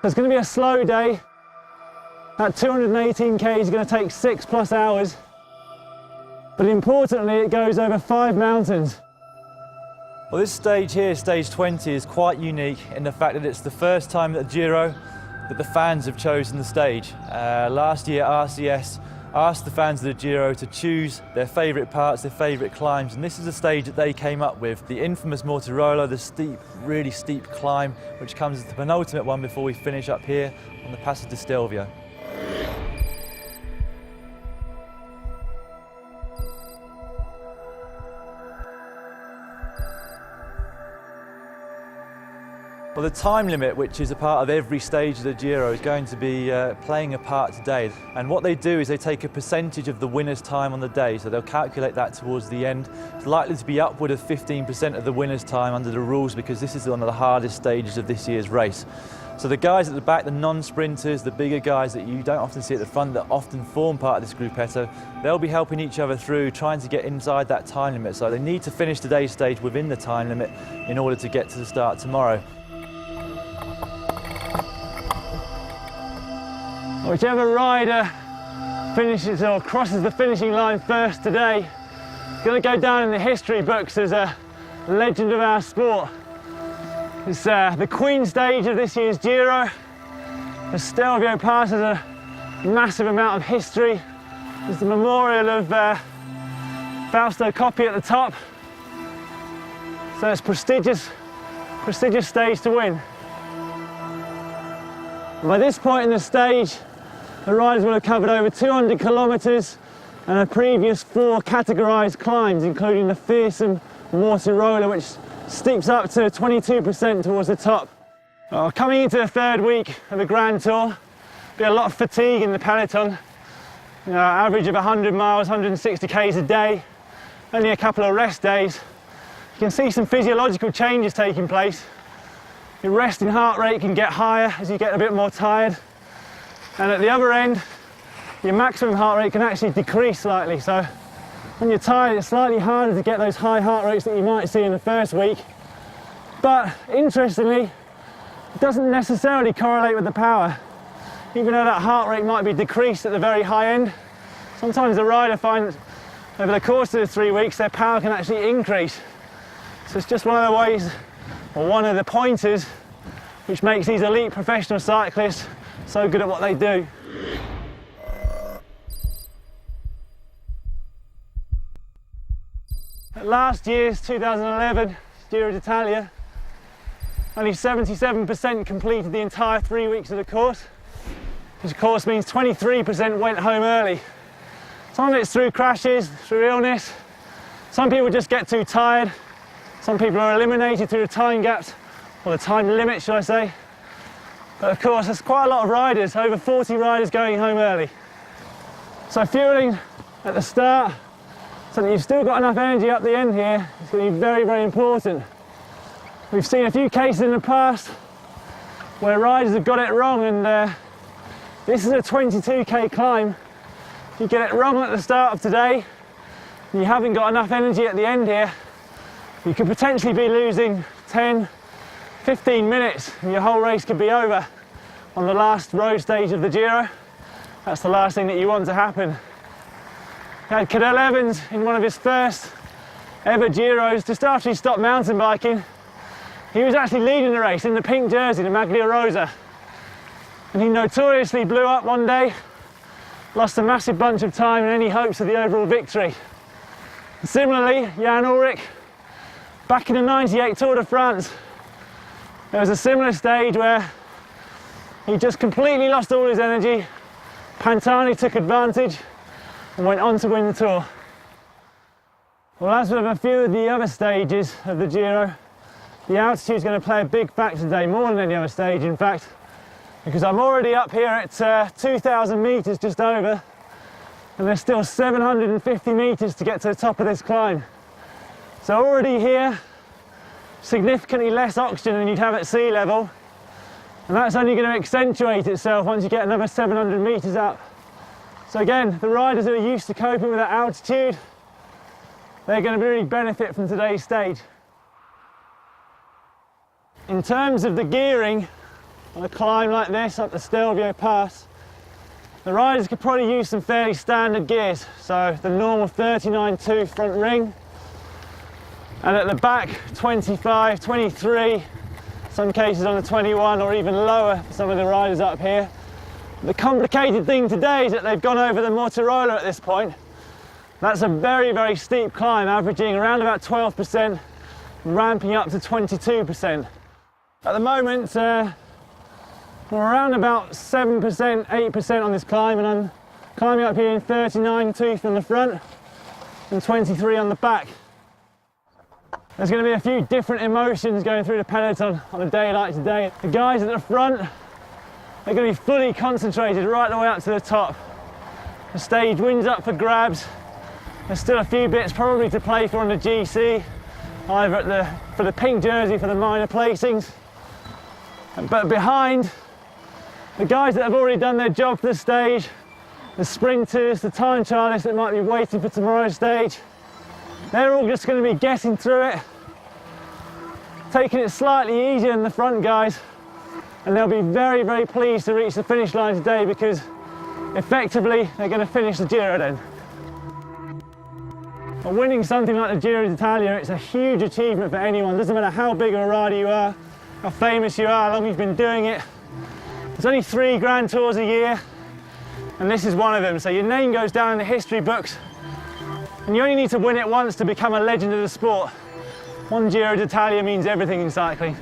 it's going to be a slow day. That 218k is going to take 6+ hours. But importantly, it goes over 5 mountains. Well, this stage here, stage 20, is quite unique in the fact that it's the first time at the Giro that the fans have chosen the stage. Last year, RCS asked the fans of the Giro to choose their favourite parts, their favourite climbs, and this is the stage that they came up with. The infamous Mortirolo, the steep, really steep climb, which comes as the penultimate one before we finish up here on the Passo di Stelvio. Well, the time limit, which is a part of every stage of the Giro, is going to be playing a part today. And what they do is they take a percentage of the winner's time on the day, so they'll calculate that towards the end. It's likely to be upward of 15% of the winner's time under the rules, because this is one of the hardest stages of this year's race. So the guys at the back, the non-sprinters, the bigger guys that you don't often see at the front that often form part of this gruppetto, they'll be helping each other through, trying to get inside that time limit. So they need to finish today's stage within the time limit in order to get to the start tomorrow. Whichever rider finishes or crosses the finishing line first today is going to go down in the history books as a legend of our sport. It's the Queen stage of this year's Giro. The Stelvio Pass has a massive amount of history. There's the memorial of Fausto Coppi at the top. So it's prestigious stage to win. By this point in the stage, the riders will have covered over 200 kilometres and a previous 4 categorised climbs, including the fearsome Mortirolo, which steeps up to 22% towards the top. Well, coming into the 3rd week of the Grand Tour, be a lot of fatigue in the peloton. Average of 100 miles, 160 k's a day, only a couple of rest days. You can see some physiological changes taking place. Your resting heart rate can get higher as you get a bit more tired. And at the other end, your maximum heart rate can actually decrease slightly. So when you're tired, it's slightly harder to get those high heart rates that you might see in the first week. But interestingly, it doesn't necessarily correlate with the power. Even though that heart rate might be decreased at the very high end, sometimes the rider finds over the course of the 3 weeks their power can actually increase. So it's just one of the ways, or one of the pointers, which makes these elite professional cyclists so good at what they do. At last year's 2011 Giro d'Italia, only 77% completed the entire 3 weeks of the course, which of course means 23% went home early. Some of it's through crashes, through illness. Some people just get too tired. Some people are eliminated through the time gaps, or the time limit, should I say. But of course, there's quite a lot of riders, over 40 riders going home early. So fueling at the start, so that you've still got enough energy up the end here, is going to be very, very important. We've seen a few cases in the past where riders have got it wrong, and this is a 22k climb. If you get it wrong at the start of today, and you haven't got enough energy at the end here, you could potentially be losing 10, 15 minutes and your whole race could be over on the last road stage of the Giro. That's the last thing that you want to happen. We had Cadel Evans in one of his first ever Giros, just after he stopped mountain biking. He was actually leading the race in the pink jersey, the Maglia Rosa. And he notoriously blew up one day, lost a massive bunch of time and any hopes of the overall victory. And similarly, Jan Ullrich, back in the '98 Tour de France, there was a similar stage where he just completely lost all his energy. Pantani took advantage and went on to win the Tour. Well, as with a few of the other stages of the Giro, the altitude is going to play a big factor today, more than any other stage in fact, because I'm already up here at 2,000 metres just over, and there's still 750 metres to get to the top of this climb. So already here, significantly less oxygen than you'd have at sea level, and that's only going to accentuate itself once you get another 700 metres up. So again, the riders who are used to coping with that altitude, they're going to really benefit from today's stage. In terms of the gearing, on a climb like this up the Stelvio Pass, the riders could probably use some fairly standard gears. So the normal 39.2 front ring, and at the back 25, 23, some cases on the 21 or even lower for some of the riders up here. The complicated thing today is that they've gone over the Mortirola at this point. That's a very, very steep climb, averaging around about 12%, ramping up to 22%. At the moment, we're around about 7%, 8% on this climb, and I'm climbing up here in 39.2 on the front and 23 on the back. There's going to be a few different emotions going through the peloton on a day like today. The guys at the front, they're going to be fully concentrated right the way up to the top. The stage wind's up for grabs. There's still a few bits probably to play for on the GC, either for the pink jersey for the minor placings. But behind, the guys that have already done their job for the stage, the sprinters, the time trialists that might be waiting for tomorrow's stage, they're all just going to be getting through it, taking it slightly easier than the front guys, and they'll be very, very pleased to reach the finish line today because effectively they're going to finish the Giro then. But winning something like the Giro d'Italia, it's a huge achievement for anyone. It doesn't matter how big of a rider you are, how famous you are, how long you've been doing it. There's only 3 Grand Tours a year, and this is one of them. So your name goes down in the history books, and you only need to win it once to become a legend of the sport. One Giro d'Italia means everything in cycling.